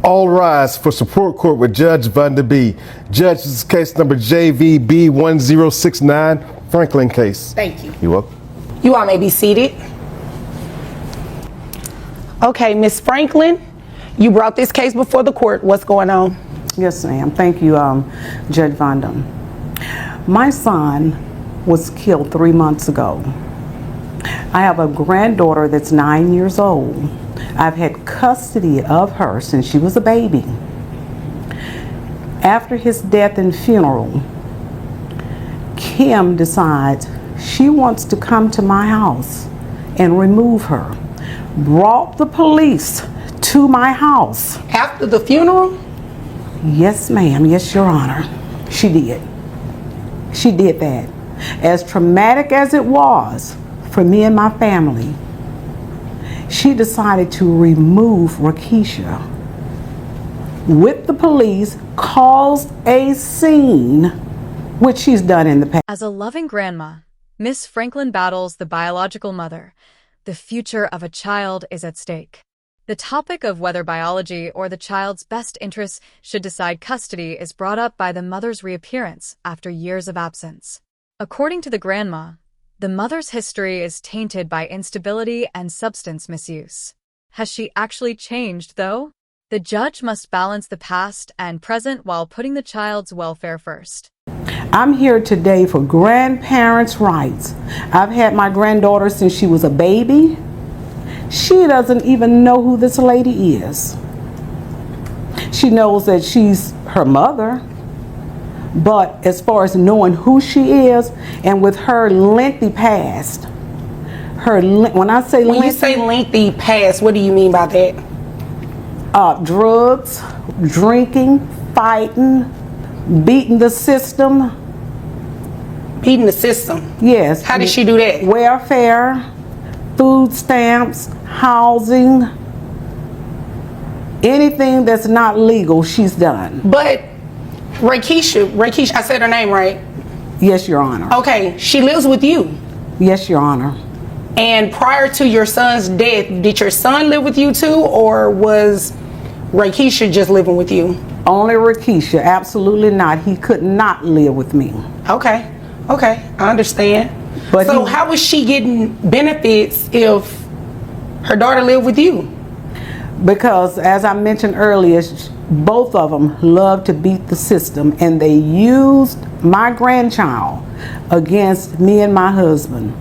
All rise for support court with Judge Vanda B. Judge, this is case number JVB1069, Franklin case. Thank you. You're welcome. You all may be seated. Okay, Miss Franklin, you brought this case before the court. What's going on? Yes, ma'am. Thank you, Judge Vanda. My son was killed 3 months ago. I have a granddaughter that's 9 years old. I've had custody of her since she was a baby. After his death and funeral, Kim decides she wants to come to my house and remove her. Brought the police to my house. After the funeral? Yes, ma'am. Yes, Your Honor. She did. She did that. As traumatic as it was for me and my family, she decided to remove Rakisha with the police, caused a scene, which she's done in the past. As a loving grandma, Miss Franklin battles the biological mother. The future of a child is at stake. The topic of whether biology or the child's best interests should decide custody is brought up by the mother's reappearance after years of absence. According to the grandma, the mother's history is tainted by instability and substance misuse. Has she actually changed, though? The judge must balance the past and present while putting the child's welfare first. I'm here today for grandparents' rights. I've had my granddaughter since she was a baby. She doesn't even know who this lady is. She knows that she's her mother, but as far as knowing who she is, and with her lengthy past, when I say When you say lengthy past, what do you mean by that? Drugs, drinking, fighting, beating the system. Beating the system? Yes. How did she do that? Welfare, food stamps, housing, anything that's not legal, she's done. But Rakisha, I said her name right? Yes, Your Honor. Okay, she lives with you. Yes, Your Honor. And prior to your son's death, did your son live with you too, or was Rakisha just living with you? Only Rakisha, absolutely not. He could not live with me. Okay, I understand. But so how was she getting benefits if her daughter lived with you? Because, as I mentioned earlier, both of them love to beat the system, and they used my grandchild against me and my husband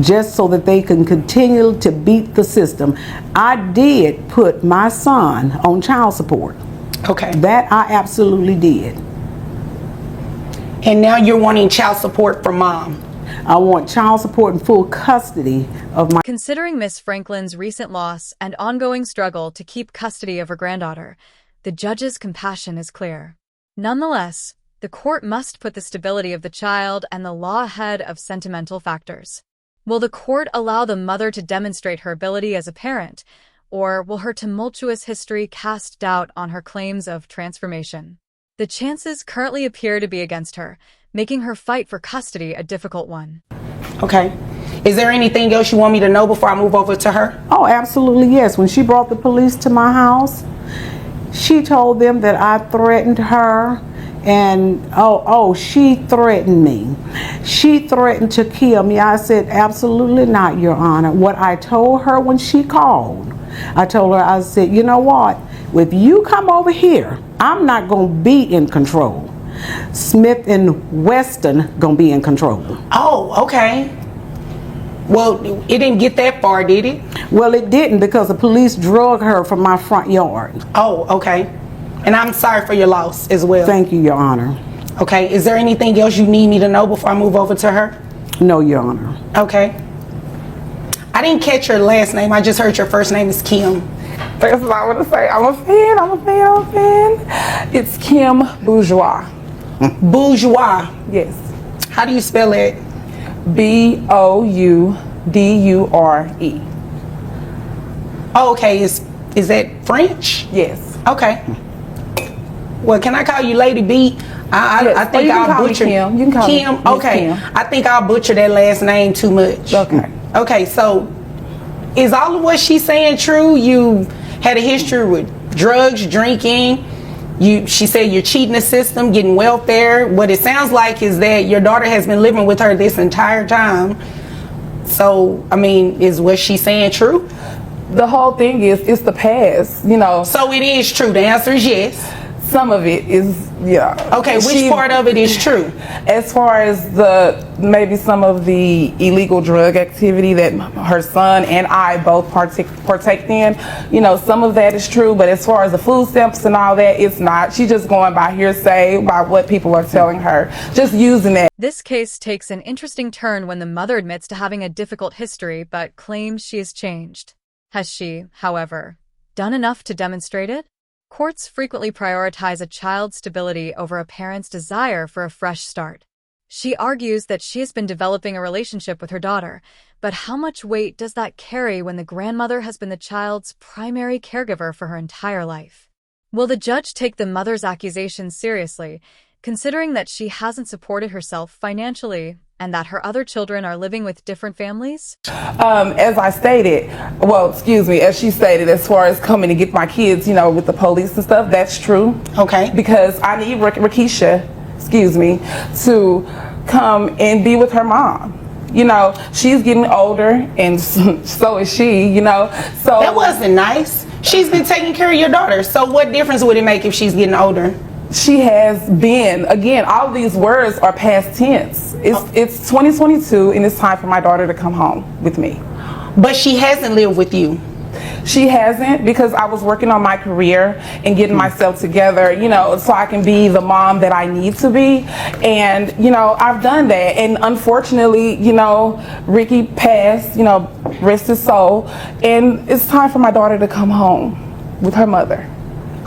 just so that they can continue to beat the system. I did put my son on child support. Okay. That I absolutely did. And now you're wanting child support from mom? I want child support and full custody of my... Considering Miss Franklin's recent loss and ongoing struggle to keep custody of her granddaughter, the judge's compassion is clear. Nonetheless, the court must put the stability of the child and the law ahead of sentimental factors. Will the court allow the mother to demonstrate her ability as a parent, or will her tumultuous history cast doubt on her claims of transformation? The chances currently appear to be against her, making her fight for custody a difficult one. Okay. Is there anything else you want me to know before I move over to her? Oh, absolutely, yes. When she brought the police to my house, she told them that I threatened her, and she threatened me. She threatened to kill me. I said, absolutely not, Your Honor. What I told her when she called, I told her, I said, you know what? If you come over here, I'm not going to be in control. Smith and Weston going to be in control. Oh, okay. Well, it didn't get that far, did it? Well, it didn't, because the police drug her from my front yard. Oh, okay. And I'm sorry for your loss as well. Thank you, Your Honor. Okay, is there anything else you need me to know before I move over to her? No, Your Honor. Okay. I didn't catch your last name. I just heard your first name is Kim. That's what I want to say. I'm a fan. It's Kim Bourgeois. Bourgeois. Yes. How do you spell it? Boudure. Oh, okay. Is that French? Yes. Okay. Well, can I call you Lady B? I think you can I'll call me butcher Kim. You can call me Kim. Miss Okay. Kim. I think I'll butcher that last name too much. Okay. Okay. So, is all of what she's saying true? You had a history with drugs, drinking. She said you're cheating the system, getting welfare. What it sounds like is that your daughter has been living with her this entire time. So, I mean, is what she's saying true? The whole thing is, it's the past, So it is true. The answer is yes. Some of it is, yeah. Okay, which part of it is true? As far as maybe some of the illegal drug activity that her son and I both partake in, some of that is true, but as far as the food stamps and all that, it's not. She's just going by hearsay, by what people are telling her, just using that. This case takes an interesting turn when the mother admits to having a difficult history, but claims she has changed. Has she, however, done enough to demonstrate it? Courts frequently prioritize a child's stability over a parent's desire for a fresh start. She argues that she has been developing a relationship with her daughter, but how much weight does that carry when the grandmother has been the child's primary caregiver for her entire life? Will the judge take the mother's accusations seriously, considering that she hasn't supported herself financially and that her other children are living with different families? As she stated, as far as coming to get my kids, with the police and stuff, that's true. Okay. Because I need Rakisha, to come and be with her mom. She's getting older, and so is she, So that wasn't nice. She's been taking care of your daughter. So what difference would it make if she's getting older? She has been, again, all of these words are past tense. It's 2022 and it's time for my daughter to come home with me. But she hasn't lived with you. She hasn't, because I was working on my career and getting myself together, so I can be the mom that I need to be. And, I've done that. And unfortunately, Ricky passed, rest his soul. And it's time for my daughter to come home with her mother.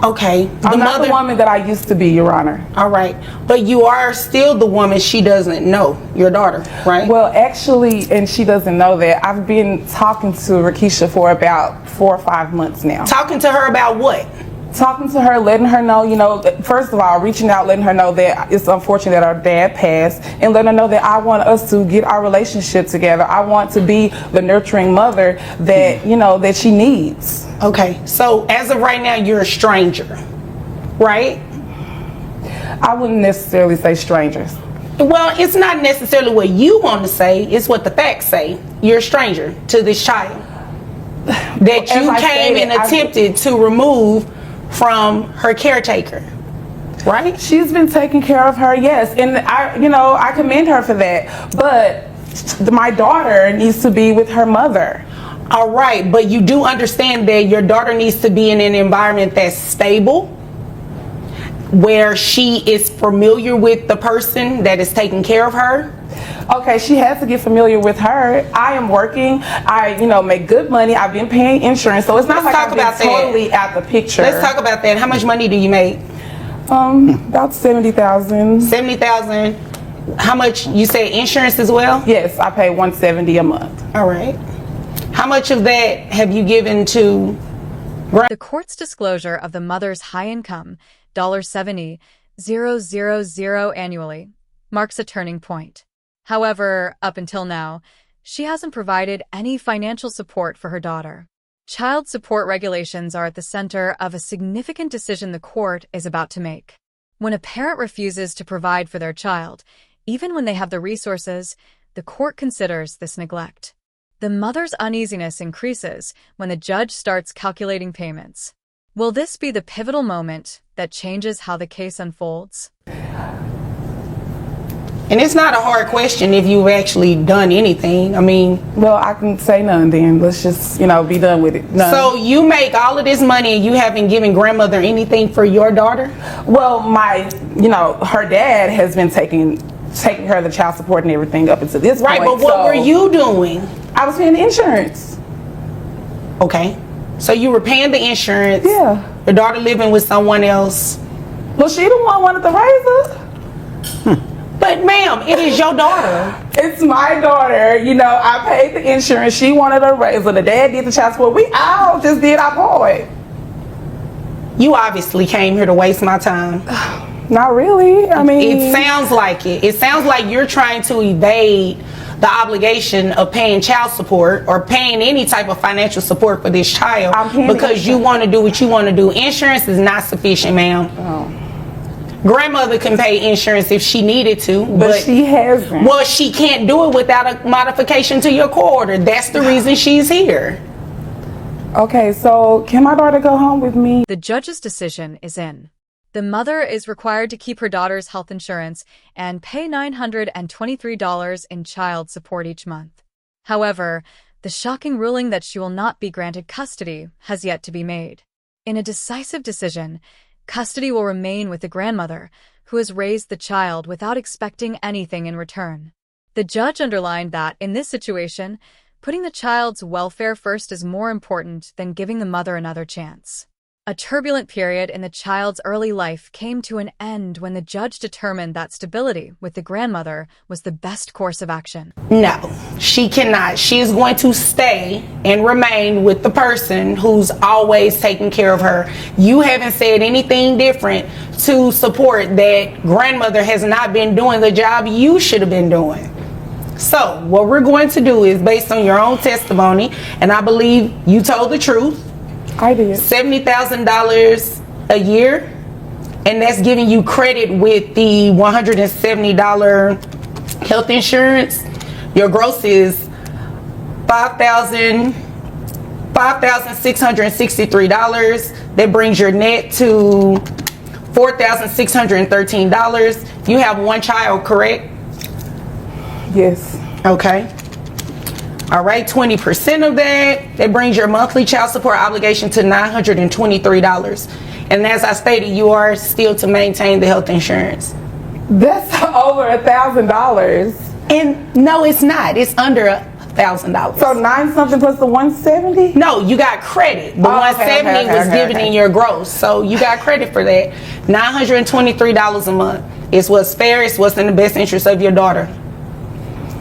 Okay. I'm not the woman that I used to be, Your Honor. All right. But you are still the woman she doesn't know, your daughter, right? Well, actually, and she doesn't know that, I've been talking to Rakisha for about 4 or 5 months now. Talking to her about what? Talking to her, letting her know, first of all, reaching out, letting her know that it's unfortunate that our dad passed, and letting her know that I want us to get our relationship together. I want to be the nurturing mother that, that she needs. Okay, so as of right now, you're a stranger, right? I wouldn't necessarily say strangers. Well, it's not necessarily what you want to say, it's what the facts say. You're a stranger to this child that you came and attempted to remove from her caretaker, right? She's been taking care of her, yes, and I commend her for that, but my daughter needs to be with her mother. All right, but you do understand that your daughter needs to be in an environment that's stable, where she is familiar with the person that is taking care of her. Okay, she has to get familiar with her. I am working. I, make good money. I've been paying insurance, so it's not like I've been totally out the picture. Let's talk about that. How much money do you make? About $70,000. $70,000. How much? You say insurance as well? Yes, I pay $170 a month. All right. How much of that have you given to? The court's disclosure of the mother's high income, $70,000 annually, marks a turning point. However, up until now, she hasn't provided any financial support for her daughter. Child support regulations are at the center of a significant decision the court is about to make. When a parent refuses to provide for their child, even when they have the resources, the court considers this neglect. The mother's uneasiness increases when the judge starts calculating payments. Will this be the pivotal moment that changes how the case unfolds? And it's not a hard question if you've actually done anything. I mean, well, I can say none then. Let's just, be done with it. None. So you make all of this money and you haven't given grandmother anything for your daughter? Well, her dad has been taking care of the child support and everything up until this point. Right, but what were you doing? I was paying the insurance. Okay. So you were paying the insurance. Yeah. Your daughter living with someone else. Well, she the one wanted to raise her. But ma'am, it is your daughter. It's my daughter. I paid the insurance. She wanted to raise her. The dad did the child support. We all just did our part. You obviously came here to waste my time. Not really. I mean, it sounds like it. It sounds like you're trying to evade the obligation of paying child support or paying any type of financial support for this child because you want to do what you want to do. Insurance is not sufficient, ma'am. Grandmother can pay insurance if she needed to, but she hasn't. Well, she can't do it without a modification to your court order. That's the reason she's here. Okay, so can my daughter go home with me? The judge's decision is in. The mother is required to keep her daughter's health insurance and pay $923 in child support each month. However, the shocking ruling that she will not be granted custody has yet to be made. In a decisive decision, custody will remain with the grandmother, who has raised the child without expecting anything in return. The judge underlined that, in this situation, putting the child's welfare first is more important than giving the mother another chance. A turbulent period in the child's early life came to an end when the judge determined that stability with the grandmother was the best course of action. No, she cannot. She is going to stay and remain with the person who's always taking care of her. You haven't said anything different to support that grandmother has not been doing the job you should have been doing. So what we're going to do is, based on your own testimony, and I believe you told the truth, I did. $70,000 a year, and that's giving you credit with the $170 health insurance. Your gross is $5,663. That brings your net to $4,613. You have one child, correct? Yes. Okay. All right, 20% of that brings your monthly child support obligation to $923. And as I stated, you are still to maintain the health insurance. That's over $1,000. And no, it's not. It's under $1,000. So 9 something plus the 170? No, you got credit. The 170 was given in your gross. So you got credit for that. $923 a month. It's what's fair. It's what's in the best interest of your daughter.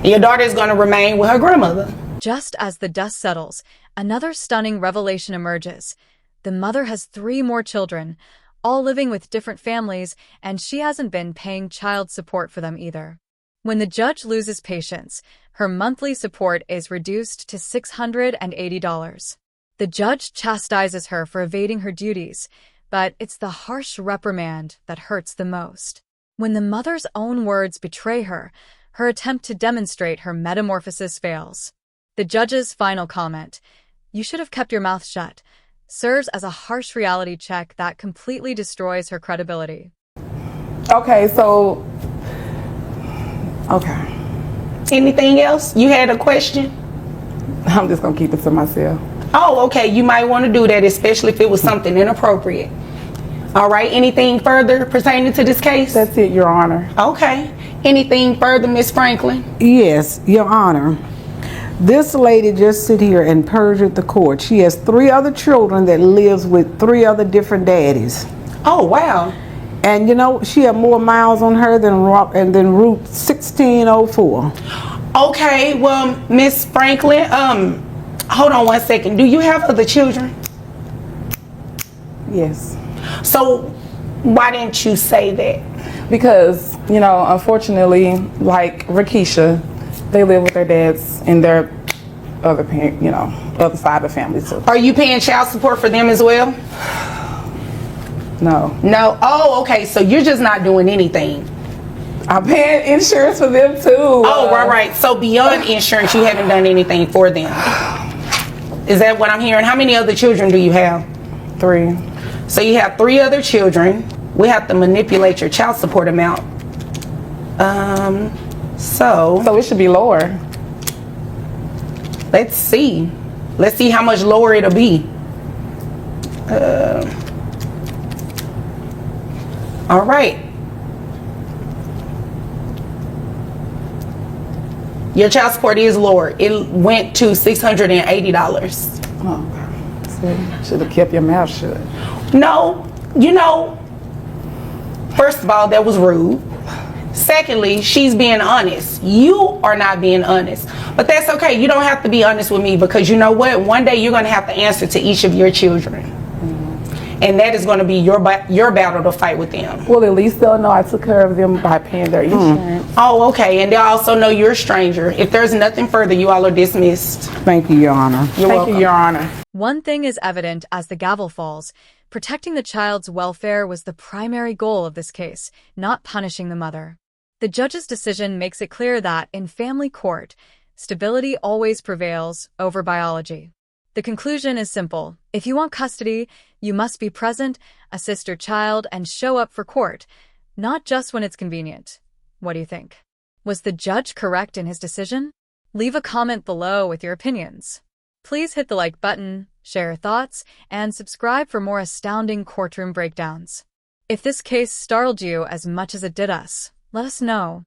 Your daughter is going to remain with her grandmother. Just as the dust settles, another stunning revelation emerges. The mother has 3 more children, all living with different families, and she hasn't been paying child support for them either. When the judge loses patience, her monthly support is reduced to $680. The judge chastises her for evading her duties, but it's the harsh reprimand that hurts the most. When the mother's own words betray her, her attempt to demonstrate her metamorphosis fails. The judge's final comment, "You should have kept your mouth shut," serves as a harsh reality check that completely destroys her credibility. Okay, so... Okay. Anything else? You had a question? I'm just going to keep it to myself. Oh, okay. You might want to do that, especially if it was something inappropriate. All right. Anything further pertaining to this case? That's it, Your Honor. Okay. Anything further, Miss Franklin? Yes, Your Honor. This lady just sit here and perjured the court. She has 3 other children that lives with 3 other different daddies. Oh, wow. And you know, she had more miles on her than Route 1604. Okay, well, Miss Franklin, hold on one second. Do you have other children? Yes. So why didn't you say that? Because, you know, unfortunately, like Rakisha, they live with their dads and their other parent, you know, other side of the family too. Are you paying child support for them as well? No. No. Oh, okay. So you're just not doing anything. I'm paying insurance for them too. Oh, right. So beyond insurance, you haven't done anything for them. Is that what I'm hearing? How many other children do you have? 3. So you have 3 other children. We have to manipulate your child support amount. So it should be lower. Let's see. Let's see how much lower it'll be. All right. Your child support is lower. It went to $680. Oh, see, should have kept your mouth shut. No, you know, first of all, that was rude. Secondly, she's being honest. You are not being honest. But that's okay. You don't have to be honest with me because you know what? One day you're going to have to answer to each of your children. and that is going to be your battle to fight with them. Well, at least they'll know I took care of them by paying their insurance. Oh, okay, and they'll also know you're a stranger. If there's nothing further, you all are dismissed. Thank you, Your Honor. You're Thank welcome. you, Your Honor. One thing is evident as the gavel falls. Protecting the child's welfare was the primary goal of this case, not punishing the mother. The judge's decision makes it clear that, in family court, stability always prevails over biology. The conclusion is simple. If you want custody, you must be present, assist your child, and show up for court, not just when it's convenient. What do you think? Was the judge correct in his decision? Leave a comment below with your opinions. Please hit the like button, share your thoughts, and subscribe for more astounding courtroom breakdowns. If this case startled you as much as it did us, let us know.